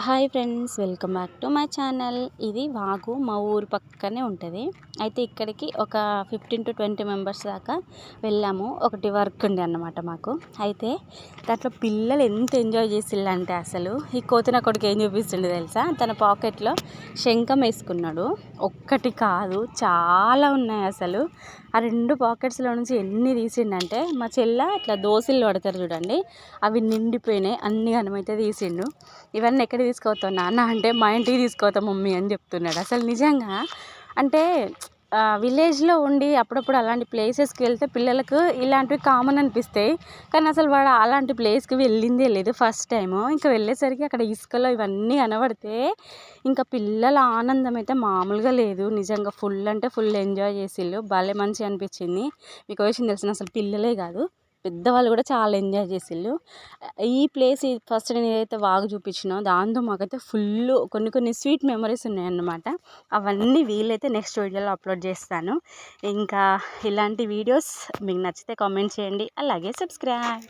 Hi friends, welcome back to my channel. ఇది వాగు మా ఊరు పక్కనే ఉంటుంది. అయితే ఇక్కడికి ఒక 15 to 20 మెంబర్స్ దాకా వెళ్ళాము. ఒకటి వర్క్ ఉండే అన్నమాట మాకు. అయితే దాంట్లో పిల్లలు ఎంత ఎంజాయ్ చేసిల్లంటే అసలు ఈ కోతి కొడుకు ఏం చూపిస్తుండే తెలుసా, తన పాకెట్లో శంఖం వేసుకున్నాడు. ఒక్కటి కాదు, చాలా ఉన్నాయి అసలు. ఆ 2 పాకెట్స్లో నుంచి ఎన్ని తీసిండంటే మా చెల్ల ఇట్లా దోశలు పడతారు చూడండి, అవి నిండిపోయినాయి. అన్ని గనమైతే తీసిండు. ఇవన్నీ ఎక్కడ తీసుకుపోతావు నాన్న అంటే, మా ఇంటికి తీసుకుపోతాం మమ్మీ అని చెప్తున్నాడు. అసలు నిజంగా అంటే విలేజ్లో ఉండి అప్పుడప్పుడు అలాంటి ప్లేసెస్కి వెళ్తే పిల్లలకు ఇలాంటివి కామన్ అనిపిస్తాయి. కానీ అసలు వాడు అలాంటి ప్లేస్కి వెళ్ళిందే లేదు, ఫస్ట్ టైము. ఇంకా వెళ్ళేసరికి అక్కడ ఇసుకలో ఇవన్నీ కనబడితే ఇంకా పిల్లల ఆనందం అయితే మామూలుగా లేదు. నిజంగా ఫుల్ అంటే ఫుల్ ఎంజాయ్ చేసిళ్ళు. భలే మంచిగా అనిపించింది. మీకు విషయం తెలిసిన అసలు పిల్లలే కాదు, పెద్దవాళ్ళు కూడా చాలా ఎంజాయ్ చేసిళ్ళు. ఈ ప్లేస్ ఫస్ట్ నేను ఏదైతే వాగు చూపించినో దాంతో మాకైతే ఫుల్ కొన్ని స్వీట్ మెమరీస్ ఉన్నాయన్నమాట. అవన్నీ వీలైతే నెక్స్ట్ వీడియోలో అప్లోడ్ చేస్తాను. ఇంకా ఇలాంటి వీడియోస్ మీకు నచ్చితే కామెంట్ చేయండి, అలాగే సబ్స్క్రైబ్.